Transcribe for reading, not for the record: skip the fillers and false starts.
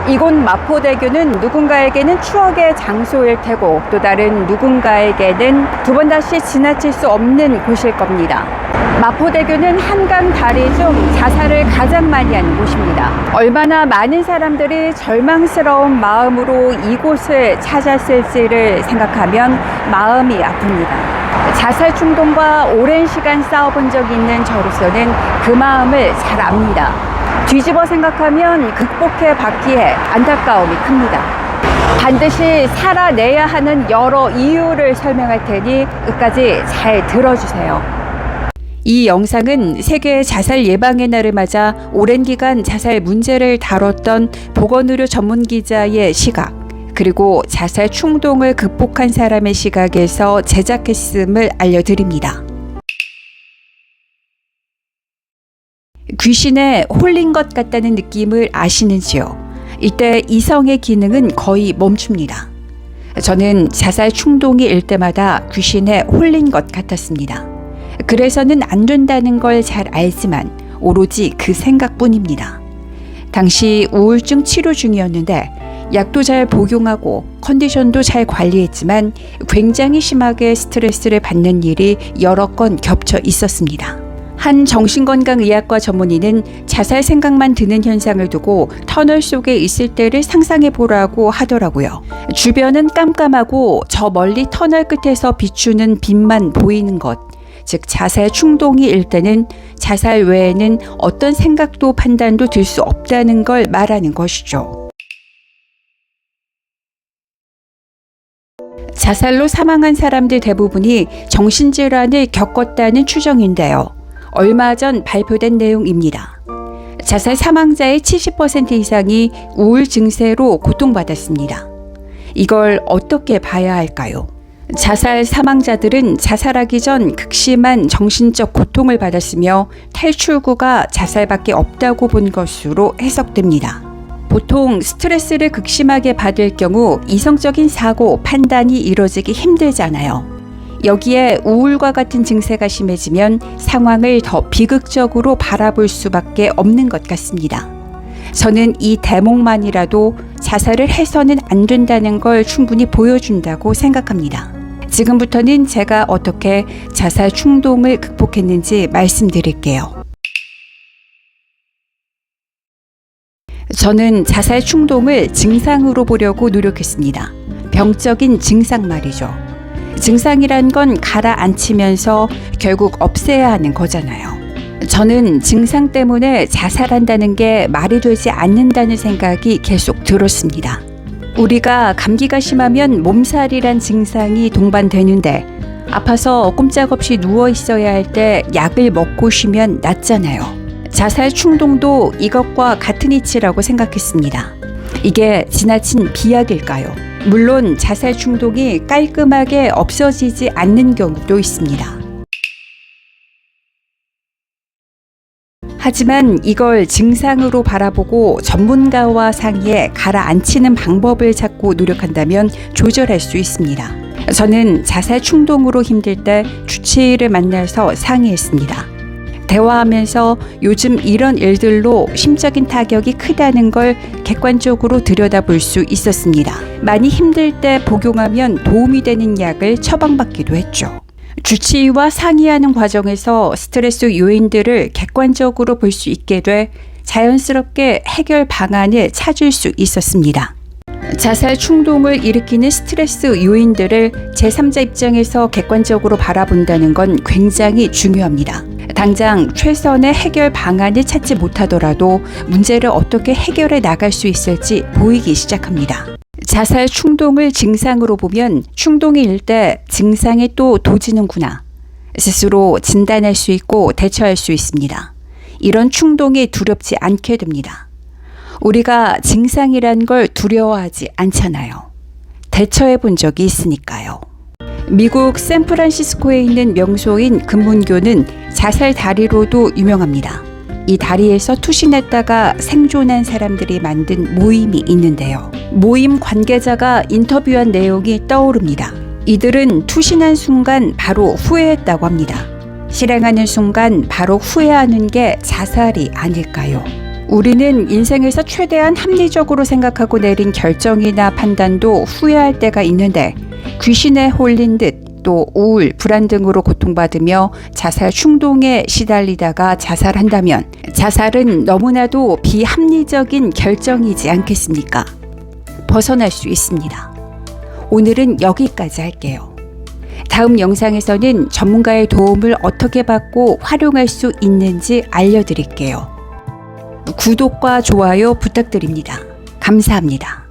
이곳 마포대교는 누군가에게는 추억의 장소일 테고 또 다른 누군가에게는 두 번 다시 지나칠 수 없는 곳일 겁니다. 마포대교는 한강 다리 중 자살을 가장 많이 하는 곳입니다. 얼마나 많은 사람들이 절망스러운 마음으로 이곳을 찾았을지를 생각하면 마음이 아픕니다. 자살 충동과 오랜 시간 싸워본 적이 있는 저로서는 그 마음을 잘 압니다. 뒤집어 생각하면 극복해 받기에 안타까움이 큽니다. 반드시 살아내야 하는 여러 이유를 설명할 테니 끝까지 잘 들어주세요. 이 영상은 세계 자살 예방의 날을 맞아 오랜 기간 자살 문제를 다뤘던 보건의료 전문 기자의 시각, 그리고 자살 충동을 극복한 사람의 시각에서 제작했음을 알려드립니다. 귀신에 홀린 것 같다는 느낌을 아시는지요? 이때 이성의 기능은 거의 멈춥니다. 저는 자살 충동이 일 때마다 귀신에 홀린 것 같았습니다. 그래서는 안 된다는 걸 잘 알지만 오로지 그 생각뿐입니다. 당시 우울증 치료 중이었는데 약도 잘 복용하고 컨디션도 잘 관리했지만 굉장히 심하게 스트레스를 받는 일이 여러 건 겹쳐 있었습니다. 한 정신건강의학과 전문의는 자살 생각만 드는 현상을 두고 터널 속에 있을 때를 상상해 보라고 하더라고요. 주변은 깜깜하고 저 멀리 터널 끝에서 비추는 빛만 보이는 것, 즉 자살 충동이 일 때는 자살 외에는 어떤 생각도 판단도 들 수 없다는 걸 말하는 것이죠. 자살로 사망한 사람들 대부분이 정신질환을 겪었다는 추정인데요. 얼마 전 발표된 내용입니다. 자살 사망자의 70% 이상이 우울 증세로 고통받았습니다. 이걸 어떻게 봐야 할까요? 자살 사망자들은 자살하기 전 극심한 정신적 고통을 받았으며 탈출구가 자살밖에 없다고 본 것으로 해석됩니다. 보통 스트레스를 극심하게 받을 경우 이성적인 사고, 판단이 이뤄지기 힘들잖아요. 여기에 우울과 같은 증세가 심해지면 상황을 더 비극적으로 바라볼 수밖에 없는 것 같습니다. 저는 이 대목만이라도 자살을 해서는 안 된다는 걸 충분히 보여준다고 생각합니다. 지금부터는 제가 어떻게 자살 충동을 극복했는지 말씀드릴게요. 저는 자살 충동을 증상으로 보려고 노력했습니다. 병적인 증상 말이죠. 증상이란 건 가라앉히면서 결국 없애야 하는 거잖아요. 저는 증상 때문에 자살한다는 게 말이 되지 않는다는 생각이 계속 들었습니다. 우리가 감기가 심하면 몸살이란 증상이 동반되는데 아파서 꼼짝없이 누워 있어야 할 때 약을 먹고 쉬면 낫잖아요. 자살 충동도 이것과 같은 이치라고 생각했습니다. 이게 지나친 비약일까요? 물론 자살 충동이 깔끔하게 없어지지 않는 경우도 있습니다. 하지만 이걸 증상으로 바라보고 전문가와 상의해 가라앉히는 방법을 찾고 노력한다면 조절할 수 있습니다. 저는 자살 충동으로 힘들 때 주치의를 만나서 상의했습니다. 대화하면서 요즘 이런 일들로 심적인 타격이 크다는 걸 객관적으로 들여다볼 수 있었습니다. 많이 힘들 때 복용하면 도움이 되는 약을 처방받기도 했죠. 주치의와 상의하는 과정에서 스트레스 요인들을 객관적으로 볼 수 있게 돼 자연스럽게 해결 방안을 찾을 수 있었습니다. 자살 충동을 일으키는 스트레스 요인들을 제3자 입장에서 객관적으로 바라본다는 건 굉장히 중요합니다. 당장 최선의 해결 방안을 찾지 못하더라도 문제를 어떻게 해결해 나갈 수 있을지 보이기 시작합니다. 자살 충동을 증상으로 보면 충동이 일 때 증상이 또 도지는구나. 스스로 진단할 수 있고 대처할 수 있습니다. 이런 충동이 두렵지 않게 됩니다. 우리가 증상이란 걸 두려워하지 않잖아요. 대처해 본 적이 있으니까요. 미국 샌프란시스코에 있는 명소인 금문교는 자살 다리로도 유명합니다. 이 다리에서 투신했다가 생존한 사람들이 만든 모임이 있는데요. 모임 관계자가 인터뷰한 내용이 떠오릅니다. 이들은 투신한 순간 바로 후회했다고 합니다. 실행하는 순간 바로 후회하는 게 자살이 아닐까요? 우리는 인생에서 최대한 합리적으로 생각하고 내린 결정이나 판단도 후회할 때가 있는데 귀신에 홀린 듯 또 우울, 불안 등으로 고통받으며 자살 충동에 시달리다가 자살한다면 자살은 너무나도 비합리적인 결정이지 않겠습니까? 벗어날 수 있습니다. 오늘은 여기까지 할게요. 다음 영상에서는 전문가의 도움을 어떻게 받고 활용할 수 있는지 알려드릴게요. 구독과 좋아요 부탁드립니다. 감사합니다.